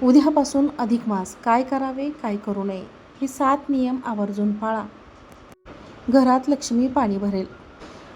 उद्यापासून अधिक मास. काय करावे, काय करू नये, हे 7 नियम आवर्जून पाळा. घरात लक्ष्मी पाणी भरेल.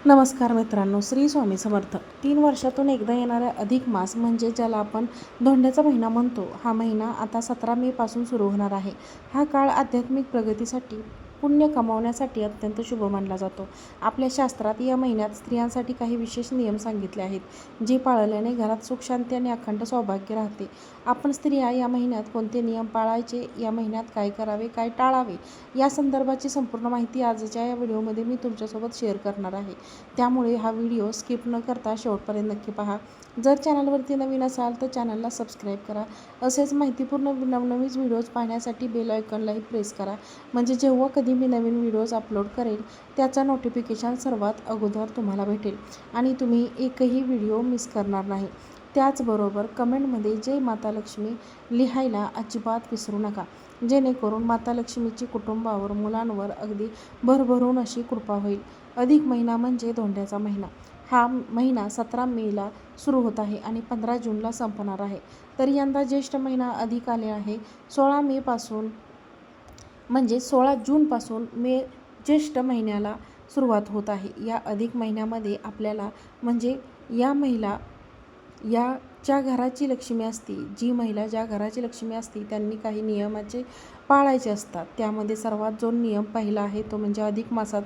नमस्कार मित्रांनो, श्री स्वामी समर्थ. 3 वर्षातून एकदा येणारा अधिक मास म्हणजे ज्याला आपण धोंड्याचा महिना म्हणतो, हा महिना आता 17 मे पासून सुरू होणार आहे. हा काळ आध्यात्मिक प्रगतीसाठी, पुण्य कमावण्यासाठी अत्यंत शुभ मानला जातो. आपल्या शास्त्रात या महिन्यात स्त्रियांसाठी काही विशेष नियम सांगितले आहेत, जे पाळल्याने घरात सुख, शांती आणि अखंड सौभाग्य राहते. आपण स्त्रिया या महिन्यात कोणते नियम पाळायचे, या महिन्यात काय करावे, काय टाळावे, या संदर्भाची संपूर्ण माहिती आजच्या या व्हिडिओमध्ये मी तुमच्यासोबत शेअर करणार आहे. त्यामुळे हा व्हिडिओ स्किप न करता शेवटपर्यंत नक्की पहा. जर चॅनलवरती नवीन असाल तर चॅनलला सबस्क्राईब करा. असेच माहितीपूर्ण नवनवीन व्हिडिओज पाहण्यासाठी बेल आयकॉनलाही प्रेस करा, म्हणजे जेव्हा कधी मी नवीन व्हिडिओज अपलोड करेल त्याचा नोटिफिकेशन सर्वात अगोदर तुम्हाला भेटेल आणि तुम्ही एकही व्हिडिओ मिस करणार नाही. त्याचबरोबर कमेंटमध्ये जय माता लक्ष्मी लिहायला अजिबात विसरू नका, जेणेकरून माता लक्ष्मीची कुटुंबावर, मुलांवर अगदी भरभरून अशी कृपा होईल. अधिक महिना म्हणजे धोंड्याचा महिना. हा महिना 17 मेला सुरू होत आहे आणि 15 जूनला संपणार आहे. तर यंदा ज्येष्ठ महिना अधिक आले आहे. 16 मे पासून म्हणजे 16 जूनपासून ज्येष्ठ महिन्याला सुरुवात होत आहे. या अधिक महिन्यामध्ये आपल्याला म्हणजे ज्या घराची लक्ष्मी असते, जी महिला ज्या घराची लक्ष्मी असते त्यांनी काही नियमाचे पाळायचे असतात. त्यामध्ये सर्वात जो नियम पहिला आहे तो म्हणजे अधिक मासात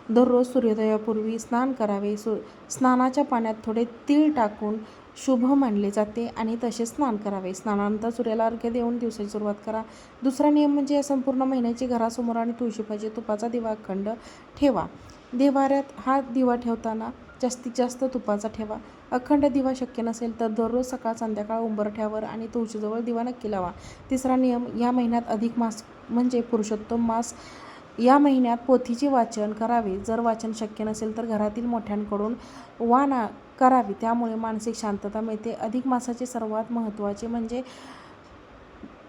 दररोज सूर्योदयापूर्वी स्नान करावे. स्नानाच्या पाण्यात थोडे तीळ टाकून शुभ मानले जाते आणि तसे स्नान करावे. स्नानानंतर सूर्याला अर्घ्य देऊन दिवसाची सुरुवात करा. दुसरा नियम म्हणजे या संपूर्ण महिन्याची घरासमोर आणि तुळशीपाशी तुपाचा दिवा अखंड ठेवा. देव्हाऱ्यात हा दिवा ठेवताना जास्तीत जास्त तुपाचा ठेवा. अखंड दिवा शक्य नसेल तर दररोज सकाळ संध्याकाळ उंबरठ्यावर आणि तुळशीजवळ दिवा नक्की लावा. तिसरा नियम, या महिन्यात अधिक मास म्हणजे पुरुषोत्तम मास. या महिन्यात पोथीचे वाचन करावे. जर वाचन शक्य नसेल तर घरातील मोठ्यांकडून वाण करावी, त्यामुळे मानसिक शांतता मिळते. अधिक मासाचे सर्वात महत्त्वाचे म्हणजे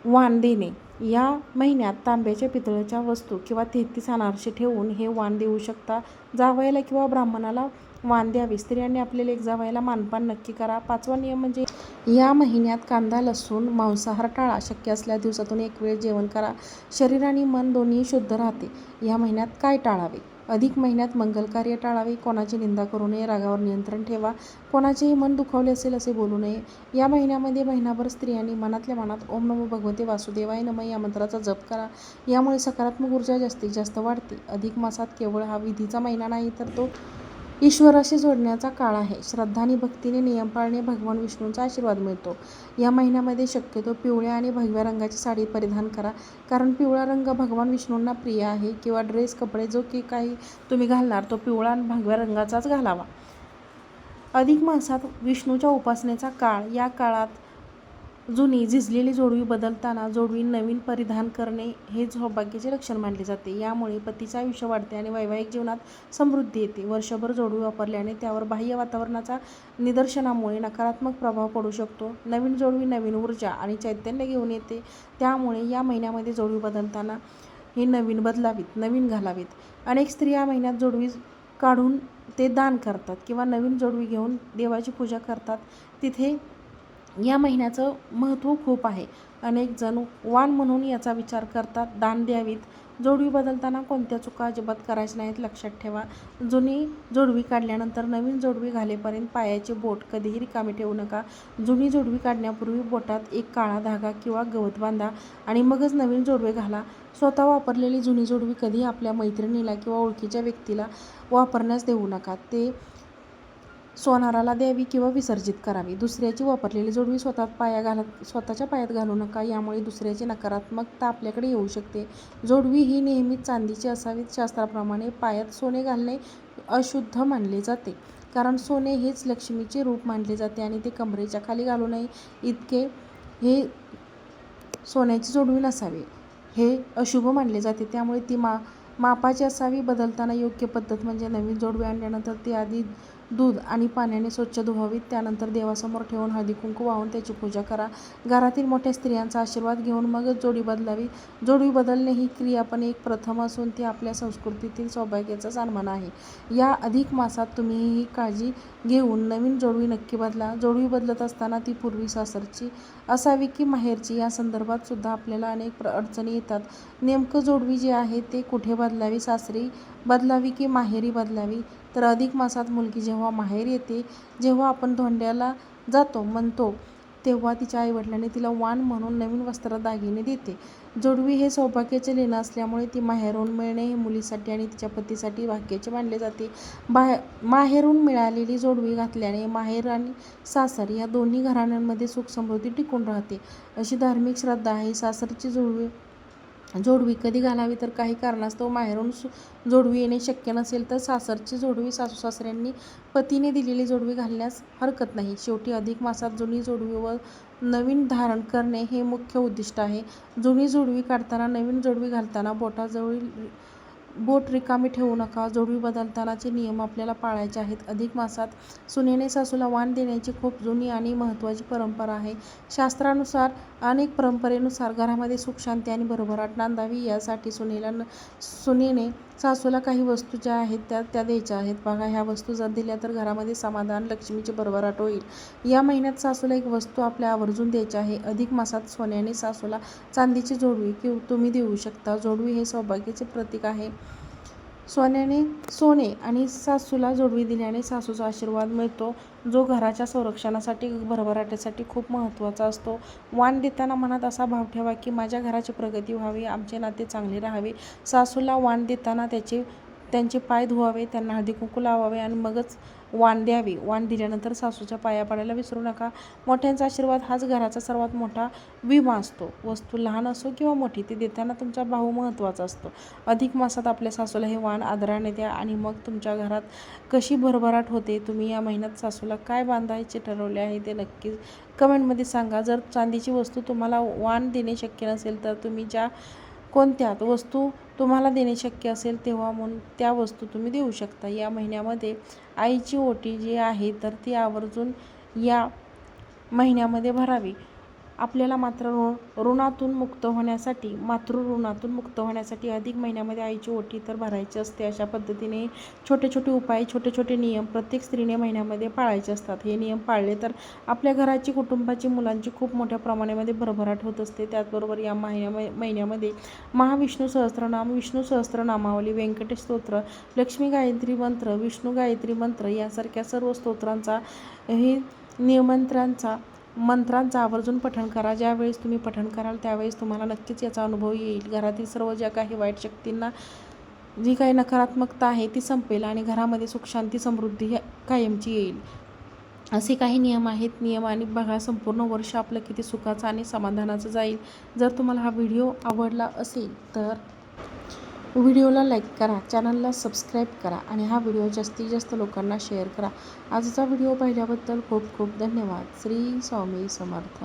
वाण देणे. या महिन्यात तांब्याच्या, पितळेच्या वस्तू किंवा 33 अनारसे ठेवून हे वाण देऊ शकता. जावयाला किंवा ब्राह्मणाला वाण द्यावे. स्त्रियांनी आपले लेक जावयाला मानपान नक्की करा. 5वा नियम म्हणजे या महिन्यात कांदा, लसूण, मांसाहार टाळा. शक्य असल्यास दिवसातून एक वेळ जेवण करा. शरीर आणि मन दोन्ही शुद्ध राहते. या महिन्यात काय टाळावे? अधिक महिन्यात मंगलकार्य टाळावे. कोणाची निंदा करू नये. रागावर नियंत्रण ठेवा. कोणाचेही मन दुखावले असेल असे बोलू नये. या महिन्यामध्ये महिनाभर स्त्रियांनी मनातल्या मनात ओम नमो भगवते वासुदेवाय नमः या मंत्राचा जप करा. यामुळे सकारात्मक ऊर्जा जास्तीत जास्त वाढते. अधिक मासात केवळ हा विधीचा महिना नाही, तर तो ईश्वराशी जोडण्याचा काळ आहे. श्रद्धा आणि भक्तीने नियम पाळणे भगवान विष्णूंचा आशीर्वाद मिळतो. या महिन्यामध्ये शक्यतो पिवळ्या आणि भगव्या रंगाची साडी परिधान करा, कारण पिवळा रंग भगवान विष्णूंना प्रिय आहे. किंवा ड्रेस, कपडे जो की काही तुम्ही घालणार तो पिवळा आणि भगव्या रंगाचाच घालावा. अधिक मासात विष्णूच्या उपासनेचा काळ. या काळात जुनी झिजलेली जोडवी बदलताना जोडवी नवीन परिधान करणे हे सौभाग्याचे लक्षण मानले जाते. यामुळे पतीचे आयुष्य वाढते आणि वैवाहिक जीवनात समृद्धी येते. वर्षभर जोडवी वापरल्याने त्यावर बाह्य वातावरणाचा निदर्शनामुळे नकारात्मक प्रभाव पडू शकतो. नवीन जोडवी नवीन ऊर्जा आणि चैतन्य घेऊन येते. त्यामुळे या महिन्यामध्ये जोडवी बदलताना हे नवीन बदलावीत, नवीन घालावीत. अनेक स्त्रिया या महिन्यात जोडवी काढून ते दान करतात किंवा नवीन जोडवी घेऊन देवाची पूजा करतात. तिथे या महिन्याचं महत्त्व खूप आहे. अनेक जण वाण म्हणून याचा विचार करतात. दान द्यावीत. जोडवी बदलताना कोणत्या चुका अजिबात करायच्या नाहीत, लक्षात ठेवा. जुनी जोडवी काढल्यानंतर नवीन जोडवी घालेपर्यंत पायाचे बोट कधीही रिकामे ठेवू नका. जुनी जोडवी काढण्यापूर्वी बोटात एक काळा धागा किंवा गवत बांधा आणि मगच नवीन जोडवी घाला. स्वतः वापरलेली जुनी जोडवी कधीही आपल्या मैत्रिणीला किंवा ओळखीच्या व्यक्तीला वापरण्यास देऊ नका. ते सोनाराला द्यावी किंवा विसर्जित करावी. दुसऱ्याची वापरलेली जोडवी स्वतःच्या पायात घालू नका. यामुळे दुसऱ्याची नकारात्मकता आपल्याकडे येऊ शकते. जोडवी ही नेहमीच चांदीची असावी. शास्त्राप्रमाणे पायात सोने घालणे अशुद्ध मानले जाते, कारण सोने हेच लक्ष्मीचे रूप मानले जाते आणि ते कमरेच्या खाली घालू नये. हे सोन्याची जोडवी नसावी, हे अशुभ मानले जाते. त्यामुळे ती मापाची असावी. बदलताना योग्य पद्धत म्हणजे नवीन जोडवी आणल्यानंतर ती आधी दूध आणि पाण्याने स्वच्छ धुवावीत. त्यानंतर देवासमोर ठेवून हळदी कुंकू वाहून त्याची पूजा करा. घरातील मोठ्या स्त्रियांचा आशीर्वाद घेऊन मगच जोडी बदलावी. जोडी बदलणे ही क्रिया पण एक प्रथम असून ती आपल्या संस्कृतीतील सौभाग्याचा सन्मान आहे. या अधिक मासात तुम्ही ही काळजी घेऊन नवीन जोडवी नक्की बदला. जोडवी बदलत असताना ती पूर्वी सासरची असावी की माहेरची या संदर्भात सुद्धा आपल्याला अनेक अडचणी येतात. नेमकं जोडवी जे आहे ते कुठे बदलावी, सासरी बदलावी की माहेरी बदलावी? तर अधिक मासात मुलगी जेव्हा माहेर येते, जेव्हा आपण धोंड्याला जातो म्हणतो, तेव्हा तिच्या आईवडिलांनी तिला वाण म्हणून नवीन वस्त्र दागिने देते. जोडवी हे सौभाग्याचे लेणं असल्यामुळे ती माहेरून मिळणे हे मुलीसाठी आणि तिच्या पतीसाठी भाग्याचे मानले जाते. माहेरून मिळालेली जोडवी घातल्याने माहेर आणि सासर या दोन्ही घराण्यांमध्ये सुख समृद्धी टिकून राहते, अशी धार्मिक श्रद्धा आहे. सासरची जोडवी कधी घालावी? तर काही कारणास्तव माहेरून जोडवी येणे शक्य नसेल तर सासरची जोडवी सासू सासऱ्यांनी पतीने दिलेली जोडवी घालण्यास हरकत नाही. शेवटी अधिक मासात जुनी जोडवी व नवीन धारण करणे हे मुख्य उद्दिष्ट आहे. जुनी जोडवी काढताना, नवीन जोडवी घालताना बोटाजवळील बोट रिकामी ठेवू नका. जोडवी बदलतानाचे नियम आपल्याला पाळायचे आहेत. अधिक मासात सुनेने सासूला वाण देण्याची खूप जुनी आणि महत्त्वाची परंपरा आहे. शास्त्रानुसार अनेक परंपरेनुसार घरामध्ये सुख शांती आणि भरभराट नांदावी यासाठी सुनेने सासूला काही वस्तू ज्या आहेत त्या द्यायच्या आहेत. बघा, ह्या वस्तू जर दिल्या तर घरामध्ये समाधान, लक्ष्मीची भरभराट होईल. या महिन्यात सासूला एक वस्तू आपल्या आवर्जून द्यायची आहे. अधिक मासात सोन्याने सासूला चांदीची जोडवी तुम्ही देऊ शकता. जोडवी हे सौभाग्याचे प्रतीक आहे. सोने आणि सासूला जोडवी दिल्याने सासूचा आशीर्वाद मिळतो, जो घराच्या संरक्षणासाठी, भरभराटीसाठी खूप महत्त्वाचा असतो. वाण देताना मनात असा भाव ठेवा की माझ्या घराची प्रगती व्हावी, आमचे नाते चांगले राहावे. सासूला वाण देताना त्यांचे पाय धुवावे, त्यांना हळदी कुंकू लावावे आणि मगच वाण द्यावे. वाण दिल्यानंतर सासूच्या पाया पडायला विसरू नका. मोठ्यांचा आशीर्वाद हाच घराचा सर्वात मोठा विमा असतो. वस्तू लहान असो किंवा मोठी, ती देताना तुमचा भाव महत्त्वाचा असतो. अधिक मासात आपल्या सासूला हे वाण आदराने द्या आणि मग तुमच्या घरात कशी भरभराट होते. तुम्ही या महिन्यात सासूला काय बांधायचे ठरवले आहे ते नक्की कमेंटमध्ये सांगा. जर चांदीची वस्तू तुम्हाला वाण देणे शक्य नसेल तर तुम्ही कोणत्या वस्तू तुम्हाला देणे शक्य असेल तेव्हा म्हणून त्या वस्तू तुम्ही देऊ शकता. या महिन्यामध्ये आईची ओटी जी आहे तर ती आवर्जून या महिन्यामध्ये भरावी. आपल्याला ऋणातून मुक्त होण्यासाठी अधिक महिन्यामध्ये आईची ओटी तर भरायची असते. अशा पद्धतीने छोटे छोटे उपाय, छोटे छोटे नियम प्रत्येक स्त्रीने महिन्यामध्ये पाळायचे असतात. हे नियम पाळले तर आपल्या घराची, कुटुंबाची, मुलांची खूप मोठ्या प्रमाणामध्ये भरभराट होत असते. त्याचबरोबर या महिन्यामध्ये महाविष्णू सहस्त्रनाम, विष्णू सहस्त्रनामावली, व्यंकटेश स्तोत्र, लक्ष्मी गायत्री मंत्र, विष्णू गायत्री मंत्र यासारख्या सर्व स्तोत्रांचा मंत्रांचा आवर्जून पठण करा. ज्यावेळेस तुम्ही पठण कराल त्यावेळेस तुम्हाला नक्कीच याचा अनुभव येईल. घरातील सर्व ज्या काही वाईट शक्तींना, जी काही नकारात्मकता आहे ती संपेल आणि घरामध्ये सुख शांती समृद्धी कायमची येईल. असे काही नियम आहेत. आणि बघा, संपूर्ण वर्ष आपलं किती सुखाचं आणि समाधानाचं जाईल. जर तुम्हाला हा व्हिडिओ आवडला असेल तर व्हिडिओला लाईक करा, चॅनलला सबस्क्राईब करा आणि हा व्हिडिओ जास्तीत जास्त लोकांना शेअर करा. आजचा व्हिडिओ पाहिल्याबद्दल खूप खूप धन्यवाद. श्री स्वामी समर्थ.